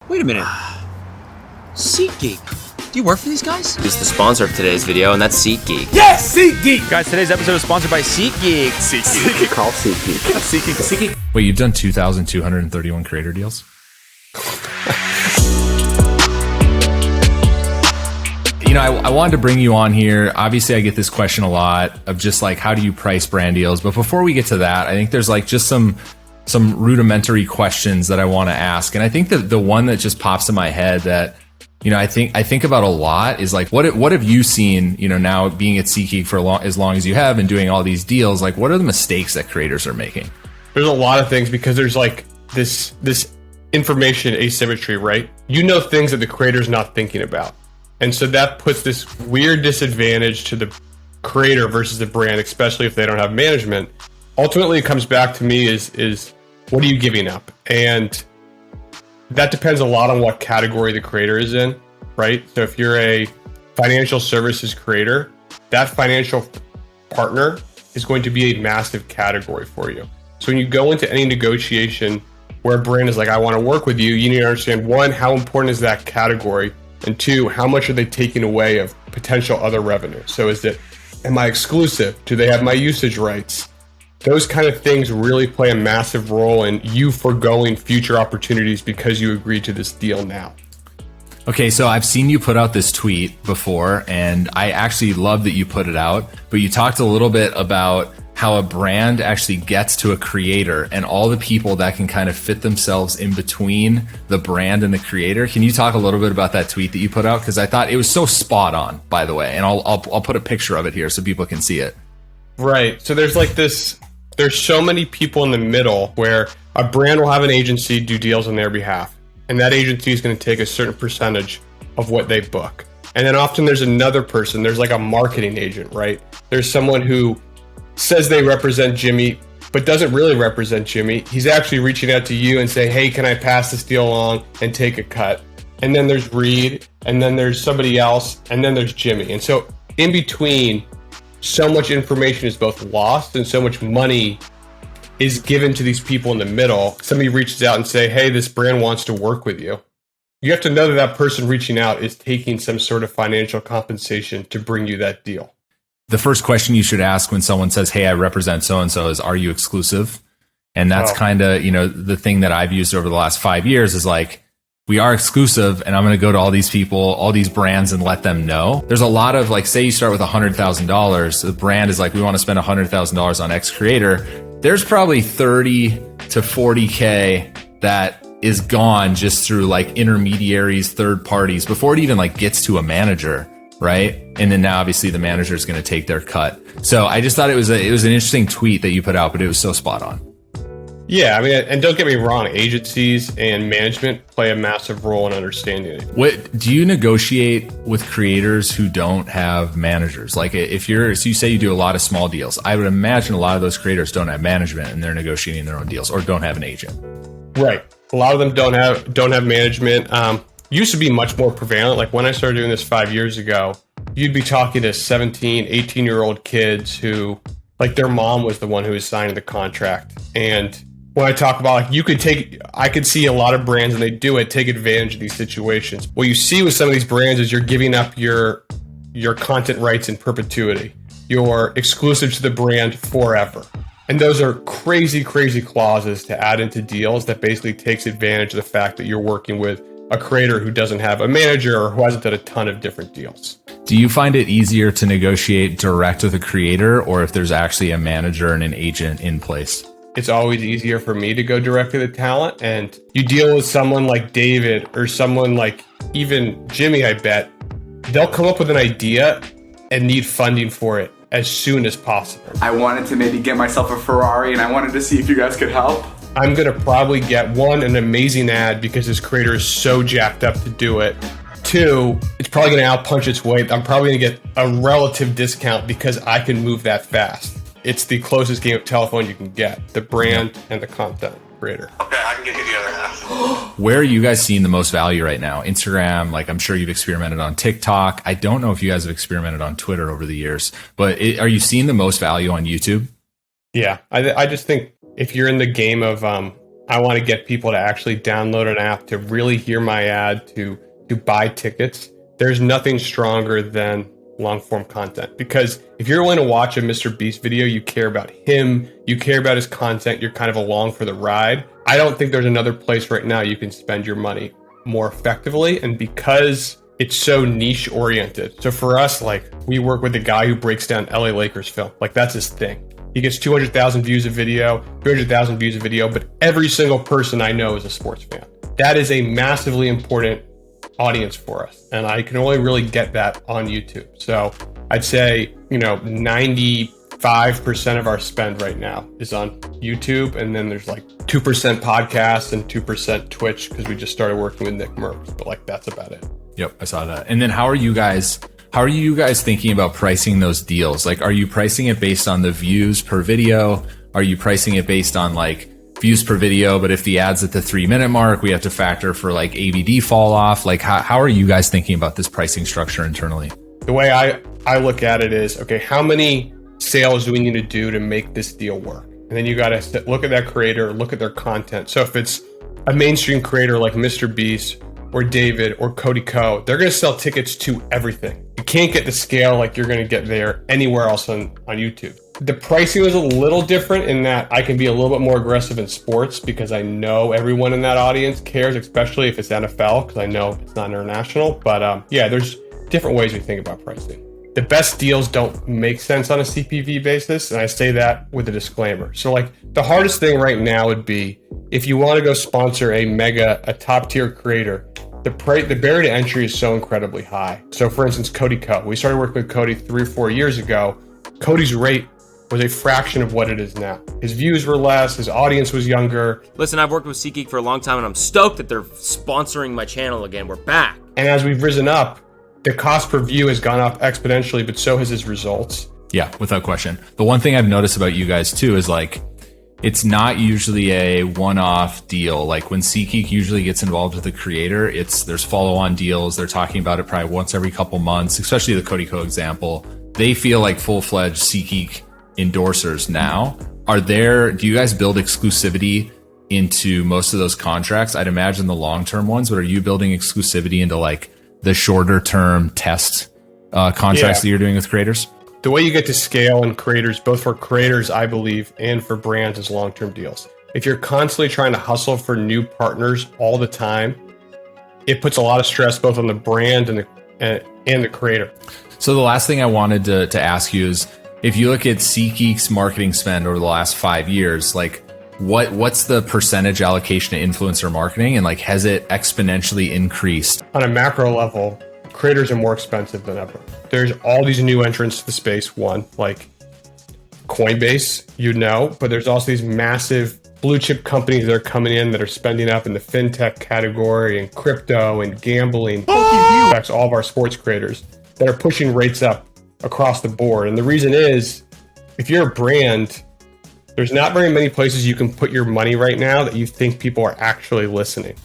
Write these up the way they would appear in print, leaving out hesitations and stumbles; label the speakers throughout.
Speaker 1: Wait a minute. SeatGeek. Do you work for these guys?
Speaker 2: He's the sponsor of today's video, and that's SeatGeek.
Speaker 3: Yes, SeatGeek!
Speaker 1: Guys, today's episode is sponsored by SeatGeek.
Speaker 3: SeatGeek. Call SeatGeek. SeatGeek.
Speaker 4: Wait, you've done 2,231 creator deals? You know, I wanted to bring you on here. Obviously, I get this question a lot of just like, how do you price brand deals? But before we get to that, I think there's like just some rudimentary questions that I want to ask. And I think that the one that just pops in my head that, you know, I think about a lot is like, what have you seen, you know, now being at SeatGeek for as long as you have and doing all these deals, like what are the mistakes that creators are making?
Speaker 5: There's a lot of things because there's like this information asymmetry, right? You know things that the creator's not thinking about. And so that puts this weird disadvantage to the creator versus the brand, especially if they don't have management. Ultimately, it comes back to me is what are you giving up? And that depends a lot on what category the creator is in, right? So if you're a financial services creator, that financial partner is going to be a massive category for you. So when you go into any negotiation where a brand is like, I want to work with you, you need to understand, one, how important is that category? And two, how much are they taking away of potential other revenue? So am I exclusive? Do they have my usage rights? Those kind of things really play a massive role in you foregoing future opportunities because you agreed to this deal now.
Speaker 4: Okay, so I've seen you put out this tweet before, and I actually love that you put it out, but you talked a little bit about how a brand actually gets to a creator and all the people that can kind of fit themselves in between the brand and the creator. Can you talk a little bit about that tweet that you put out? Because I thought it was so spot on, by the way, and I'll put a picture of it here so people can see it.
Speaker 5: Right, so there's so many people in the middle where a brand will have an agency do deals on their behalf. And that agency is going to take a certain percentage of what they book. And then often there's another person, there's like a marketing agent, right? There's someone who says they represent Jimmy, but doesn't really represent Jimmy. He's actually reaching out to you and saying, hey, can I pass this deal along and take a cut? And then there's Reed, and then there's somebody else, and then there's Jimmy. And so in between, so much information is both lost and so much money is given to these people in the middle. Somebody reaches out and say, hey, this brand wants to work with you. You have to know that that person reaching out is taking some sort of financial compensation to bring you that deal.
Speaker 4: The first question you should ask when someone says, hey, I represent so-and-so is, are you exclusive? And that's kind of, you know, the thing that I've used over the last 5 years is like, we are exclusive, and I'm going to go to all these people, all these brands, and let them know. There's a lot of like, say you start with $100,000, the brand is like, we want to spend $100,000 on X creator. There's probably 30 to 40K that is gone just through like intermediaries, third parties before it even like gets to a manager, right? And then now obviously the manager is going to take their cut. So I just thought it was an interesting tweet that you put out, but it was so spot on.
Speaker 5: Yeah, I mean, and don't get me wrong, agencies and management play a massive role in understanding it.
Speaker 4: What do you negotiate with creators who don't have managers? Like if so you say you do a lot of small deals. I would imagine a lot of those creators don't have management and they're negotiating their own deals or don't have an agent. Right.
Speaker 5: A lot of them don't have management. Used to be much more prevalent. Like when I started doing this 5 years ago, you'd be talking to 17, 18-year-old kids who, like their mom was the one who was signing the contract. And when I talk about like I could see a lot of brands and they do it, take advantage of these situations. What you see with some of these brands is you're giving up your content rights in perpetuity. You're exclusive to the brand forever. And those are crazy, crazy clauses to add into deals that basically takes advantage of the fact that you're working with a creator who doesn't have a manager or who hasn't done a ton of different deals.
Speaker 4: Do you find it easier to negotiate direct with a creator or if there's actually a manager and an agent in place?
Speaker 5: It's always easier for me to go direct to the talent. And you deal with someone like David or someone like even Jimmy, I bet, they'll come up with an idea and need funding for it as soon as possible.
Speaker 3: I wanted to maybe get myself a Ferrari and I wanted to see if you guys could help.
Speaker 5: I'm going to probably get an amazing ad because this creator is so jacked up to do it. Two, it's probably going to outpunch its weight. I'm probably going to get a relative discount because I can move that fast. It's the closest game of telephone you can get, the brand and the content creator.
Speaker 6: Okay, I can get you the other half.
Speaker 4: Where are you guys seeing the most value right now? Instagram, like I'm sure you've experimented on TikTok. I don't know if you guys have experimented on Twitter over the years, but are you seeing the most value on YouTube?
Speaker 5: Yeah, I just think if you're in the game of I want to get people to actually download an app, to really hear my ad, to buy tickets. There's nothing stronger than long form content, because if you're willing to watch a Mr. Beast video, you care about him, you care about his content, you're kind of along for the ride. I don't think there's another place right now you can spend your money more effectively, and because it's so niche oriented. So for us, like, we work with a guy who breaks down LA Lakers film. Like, that's his thing. He gets 200,000 views a video, 300,000 views a video, but every single person I know is a sports fan. That is a massively important audience for us, and I can only really get that on YouTube. So I'd say, 95% of our spend right now is on YouTube, and then there's like 2% podcasts and 2% Twitch, because we just started working with Nick Merckx, but like, that's about it.
Speaker 4: Yep, I saw that. And then how are you guys thinking about pricing those deals? Like, are you pricing it based on the views per video? Are you pricing it based on like views per video, but if the ad's at the 3-minute mark, we have to factor for like ABD fall off? Like, how are you guys thinking about this pricing structure internally?
Speaker 5: The way I look at it is, okay, how many sales do we need to do to make this deal work? And then you got to look at that creator, look at their content. So if it's a mainstream creator like Mr. Beast or David or Cody Co, they're going to sell tickets to everything. You can't get the scale like you're going to get there anywhere else on YouTube. The pricing was a little different in that I can be a little bit more aggressive in sports, because I know everyone in that audience cares, especially if it's NFL, because I know it's not international. But there's different ways we think about pricing. The best deals don't make sense on a CPV basis, and I say that with a disclaimer. So like, the hardest thing right now would be if you want to go sponsor a top tier creator, the barrier to entry is so incredibly high. So for instance, Cody Co. We started working with Cody 3 or 4 years ago. Cody's rate was a fraction of what it is now. His views were less, his audience was younger.
Speaker 2: Listen, I've worked with SeatGeek for a long time, and I'm stoked that they're sponsoring my channel again. We're back.
Speaker 5: And as we've risen up, the cost per view has gone up exponentially, but so has his results.
Speaker 4: Yeah, without question. The one thing I've noticed about you guys too is like, it's not usually a one-off deal. Like when SeatGeek usually gets involved with the creator, there's follow-on deals. They're talking about it probably once every couple months, especially the Cody Co example. They feel like full-fledged SeatGeek endorsers now. Do you guys build exclusivity into most of those contracts? I'd imagine the long-term ones, but are you building exclusivity into like the shorter-term test contracts that you're doing with creators?
Speaker 5: The way you get to scale in creators, both for creators, I believe, and for brands, is long-term deals. If you're constantly trying to hustle for new partners all the time, it puts a lot of stress both on the brand and the creator.
Speaker 4: So the last thing I wanted to ask you is, if you look at SeatGeek's marketing spend over the last 5 years, like what's the percentage allocation to influencer marketing, and like has it exponentially increased?
Speaker 5: On a macro level, creators are more expensive than ever. There's all these new entrants to the space. One, like Coinbase, but there's also these massive blue chip companies that are coming in that are spending up in the fintech category and crypto and gambling. Affects all of our sports creators that are pushing rates up across the board. And the reason is, if you're a brand, there's not very many places you can put your money right now that you think people are actually listening.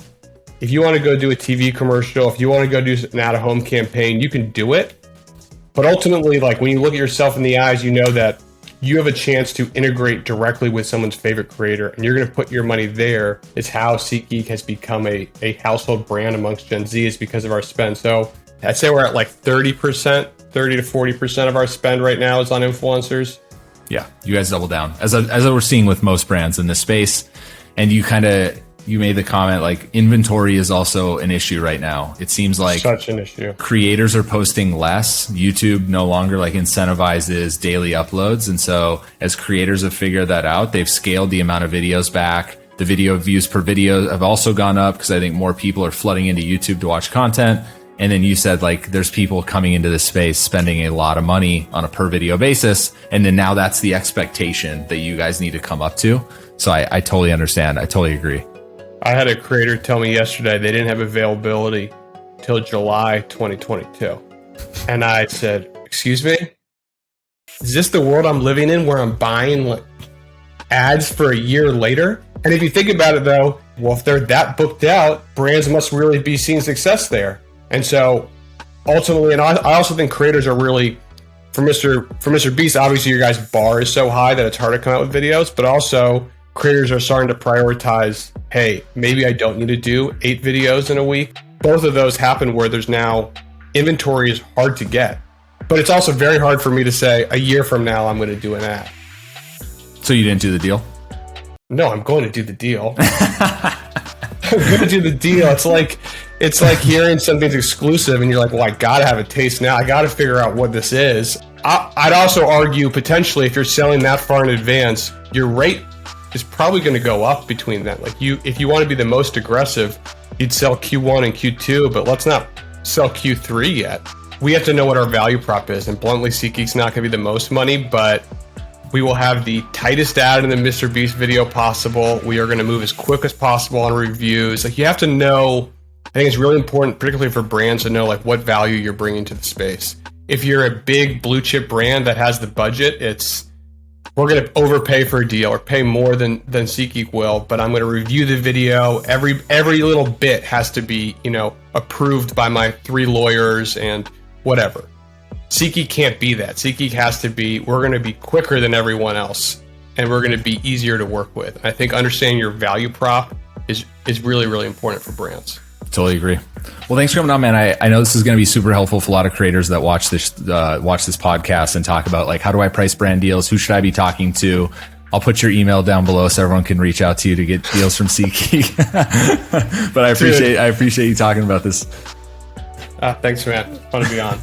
Speaker 5: If you want to go do a TV commercial, if you want to go do an out-of-home campaign, you can do it. But ultimately, like when you look at yourself in the eyes, you know that you have a chance to integrate directly with someone's favorite creator, and you're going to put your money there. It's how SeatGeek has become a household brand amongst Gen Z, is because of our spend. So I'd say we're at like 30% to 40% of our spend right now is on influencers.
Speaker 4: Yeah, you guys double down, as we're seeing with most brands in this space. And you made the comment, like, inventory is also an issue right now. It seems like
Speaker 5: such an issue. Creators
Speaker 4: are posting less. YouTube no longer like incentivizes daily uploads. And so as creators have figured that out, they've scaled the amount of videos back. The video views per video have also gone up, because I think more people are flooding into YouTube to watch content. And then you said, like, there's people coming into this space spending a lot of money on a per video basis. And then now that's the expectation that you guys need to come up to. So I totally understand. I totally agree.
Speaker 5: I had a creator tell me yesterday they didn't have availability till July 2022. And I said, excuse me? Is this the world I'm living in, where I'm buying like ads for a year later? And if you think about it though, well, if they're that booked out, brands must really be seeing success there. And so ultimately, and I also think creators are really, for Mr. Beast, obviously your guys' bar is so high that it's hard to come out with videos, but also creators are starting to prioritize, hey, maybe I don't need to do 8 videos in a week. Both of those happen where there's now inventory is hard to get. But it's also very hard for me to say a year from now I'm going to do an ad.
Speaker 4: So you didn't do the deal?
Speaker 5: No, I'm going to do the deal. I'm going to do the deal. It's like hearing something's exclusive and you're like, well, I got to have a taste now. I got to figure out what this is. I'd also argue potentially if you're selling that far in advance, your rate is probably going to go up between that. Like if you want to be the most aggressive, you'd sell Q1 and Q2, but let's not sell Q3 yet. We have to know what our value prop is, and bluntly, SeatGeek's not going to be the most money, but we will have the tightest ad in the Mr. Beast video possible. We are going to move as quick as possible on reviews. Like you have to know, I think it's really important, particularly for brands, to know like what value you're bringing to the space. If you're a big blue chip brand that has the budget, we're going to overpay for a deal or pay more than SeatGeek will, but I'm going to review the video. Every little bit has to be, approved by my 3 lawyers and whatever. SeatGeek can't be that. SeatGeek has to be, we're going to be quicker than everyone else, and we're going to be easier to work with. And I think understanding your value prop is really, really important for brands.
Speaker 4: Totally agree. Well, thanks for coming on, man. I know this is going to be super helpful for a lot of creators that watch this podcast and talk about like, how do I price brand deals? Who should I be talking to? I'll put your email down below so everyone can reach out to you to get deals from SeatGeek. But I appreciate you talking about this.
Speaker 5: Thanks, man. Fun to be on.